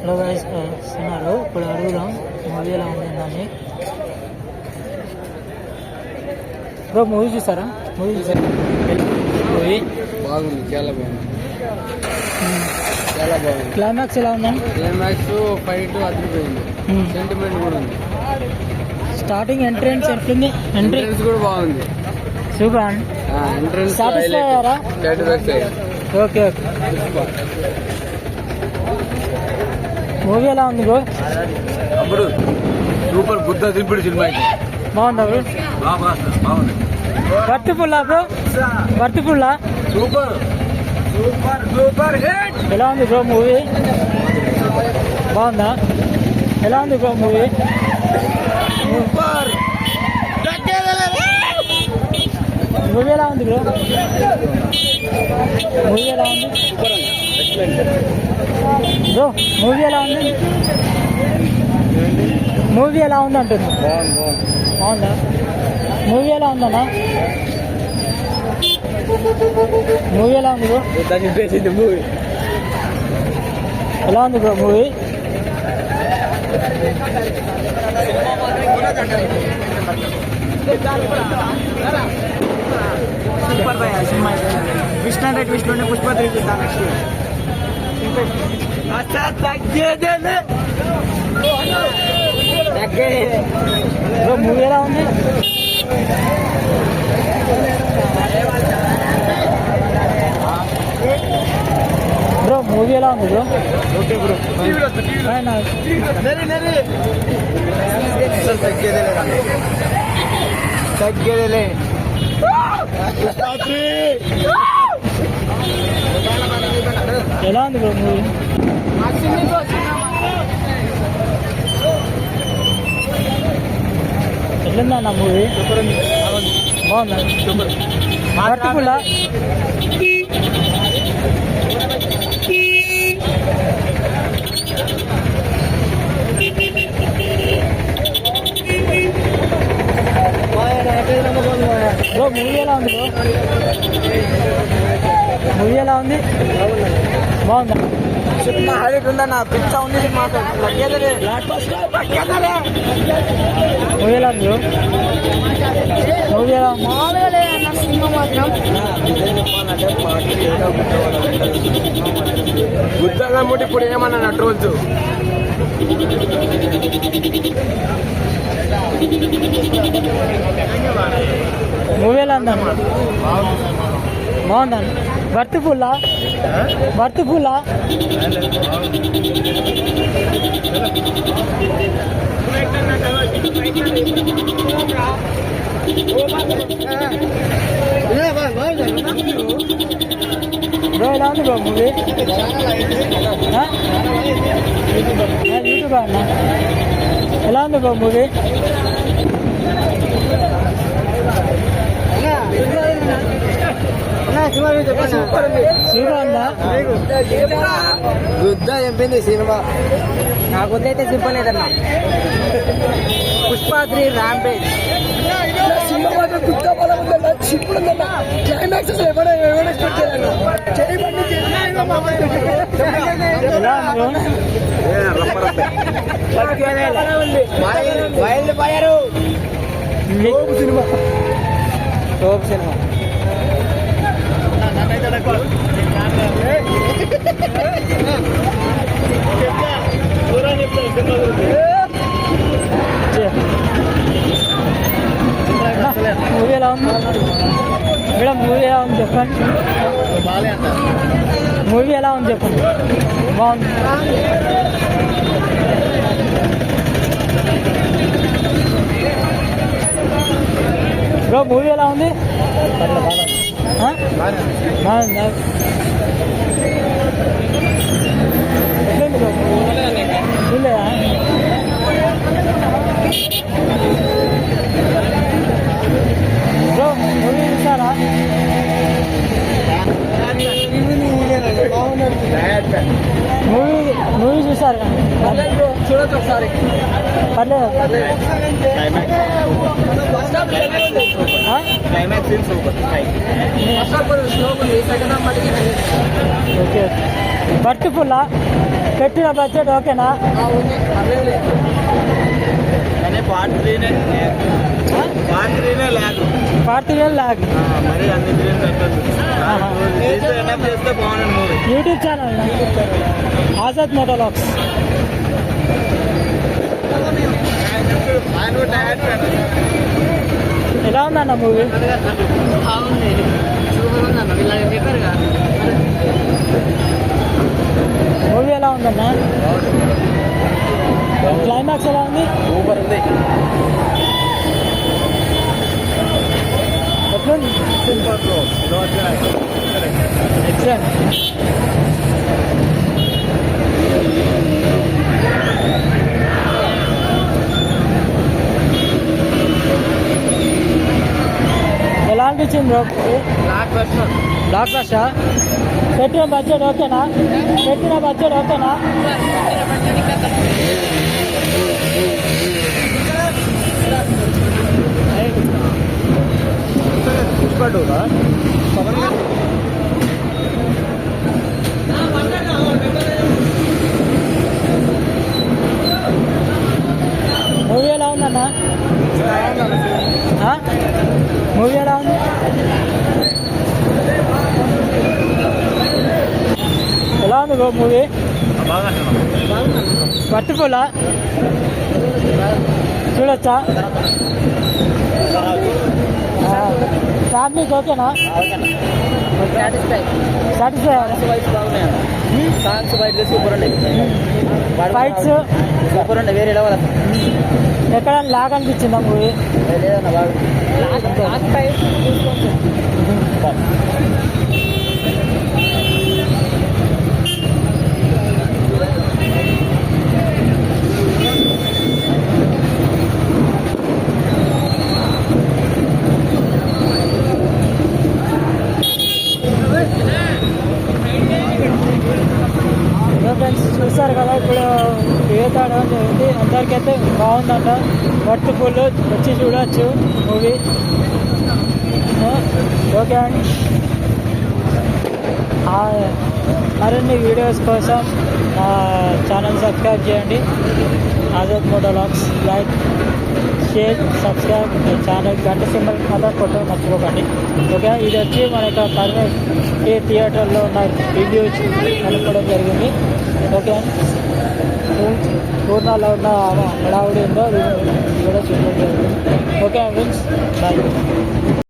Hello guys వస్తున్నారు. ఇప్పుడు అడుగుదాం మూవీ ఎలా ఉంది దాన్ని. బ్రో మూవీ చూసారా? మూవీ మూవీ బాగుంది, చాలా బాగుంది, చాలా బాగుంది. క్లైమాక్స్ ఎలా ఉందండి? క్లైమాక్స్ ఫైట్ అదిరిపోయింది, సెంటిమెంట్ కూడా ఉంది. స్టార్టింగ్ ఎంట్రెన్స్ ఎట్లుంది? ఎంట్రెన్స్ కూడా బాగుంది, సూపర్ అండి. ఎంట్రెన్స్ సాటిస్ఫై అయ్యారా? Okay okay. మూవీ ఎలా ఉంది బ్రో? అప్పుడు సూపర్ బుద్ధ దింపుడు సినిమా బాగుందా బ్రో? బాగుంది. వర్త్ఫుల్లా బ్రో? వర్త్ఫుల్లా? Super super super hit. ఎలా ఉంది బ్రో మూవీ? బాగుందా? ఎలా ఉంది బ్రో మూవీ? సూపర్. మూవీ ఎలా ఉంది బ్రో? మూవీ ఎలా ఉంది బ్రో? మూవీ ఎలా ఉంది? మూవీ ఎలా ఉంది అంటున్నా. బాగుందా? మూవీ ఎలా ఉందన్నా? మూవీ ఎలా ఉంది బ్రో? మూవీ ఎలా ఉంది బ్రో మూవీ? సూపర్ భయ సినిమా. ట్విస్ట్ అంటే ట్విస్ట్ ఉండే పుష్ప 3 చూద్దాం నెక్స్ట్. బ్రో మూవీ ఎలా ఉంది? బ్రో మూవీ ఎలా ఉంది బ్రో? Okay bro. తగ్గేదేలే. ఎలా ఉంది బ్రో మూవీ? ఎట్లుందా అన్న మూవీ? బాగుందా? వర్త్ఫుల్లా? బ్రో మూవీ ఎలా ఉంది బ్రో? మూవీ ఎలా ఉంది? బాగుందా? సినిమా హైలైట్ ఉందన్న. పిచ్చ ఉంది సినిమా. తగ్గేదేలే. మూవీ ఎలా ఉంది బ్రో? మూవీ ఎలా ఉంది? సినిమా మాత్రం బుద్ధల ముట్టి ఇప్పుడు ఏమన్నా నట్రోజు. మూవీ ఎలా ఉందన్న? బాగుందండి. వర్త్ఫుల్లా? వర్త్ఫుల్లా? బ్రో ఎలా ఉంది బ్రో మూవీ? యూట్యూబ్ అన్న ఎలా ఉంది బ్రో మూవీ? సూపర్ ఉందా? బుద్ధ చెప్పింది సినిమా. నా బుద్ధ అయితే సింపుల్ లేదన్నా. పుష్ప 3 ర్యాంపేజ్ సినిమా మాత్రం బుద్ధ బలం ఉందన్న. సింపుల్ ఉందన్న. క్లైమాక్స్ ఎవడో ఎక్స్పెక్ట్ చేయాలన్న. Wild fire cinema. Top cinema. Movie ఎలా ఉంది మేడం? మూవీ ఎలా ఉంది చెప్పండి. మూవీ ఎలా ఉంది చెప్పండి. బాగుంది. బ్రో మూవీ ఎలా ఉంది? బాగుందా? చూడలేదా? బ్రో మూవీ చూసారా? మూవీ చూసారు కానీ చూడొచ్చు ఒకసారి. పర్లేదు. ఓకే వర్త్ఫుల్లా? పెట్టిన బడ్జెట్ ఓకేనా? ఉంది అదేం లేదు కానీ పార్ట్ త్రీనే లేదు పార్ట్ 3 లాగ్ మరి అన్ని త్రీ చేస్తే బాగుంది movie. YouTube channel Azad motologs. ఎలా ఉందన్న మూవీ? బాగుంది సూపర్ ఉందన్న ఇలా చెప్పారు కదా. మూవీ ఎలా ఉందన్న? క్లైమాక్స్ ఎలా ఉంది? సూపర్ ఉంది. ఎట్లుంది? ఎక్సలెంట్. ఎలా అనిపించింది బ్రో? బ్లాక్ బస్టర్ బ్లాక్ బస్టా? పెట్టిన బడ్జెట్ ఓకేనా? మూవీ ఎలా ఉందన్న? మూవీ ఎలా ఉంది? ఎలా ఉంది బ్రో మూవీ? వర్తిఫుల్లా? చూడొచ్చా? ఫ్యామిలీకి ఓకేనా? సాటిస్ఫై సాంగ్స్ బయట సూపర్ ఉండే. ఫైట్స్ సూపర్ ఉండే వేరే లెవెల్. ఎక్కడ లాగ్ అనిపించిందా మూవీ? లేదన్న బాగా ఫ్రెండ్స్ చూస్తారు కదా, ఇప్పుడు ఏతాడు అని ఉంది. అందరికైతే బాగుందంట, వర్తిఫుల్, వచ్చి చూడవచ్చు మూవీ. ఓకే అండి. మరిన్ని వీడియోస్ కోసం నా ఛానల్ సబ్స్క్రైబ్ చేయండి. Azad motologs. Like, share, subscribe channel, గంట సింబల్ మాత్రం కొట్టడం మర్చిపోకండి. ఓకే, ఇది వచ్చి మన యొక్క కర్నూలు థియేటర్లో ఉన్న రివ్యూ అనుకోవడం జరిగింది. ఓకే, పూర్ణాలో ఉన్న హడావుడి ఉందో అది కూడా చూడడం జరిగింది. Okay friends, bye.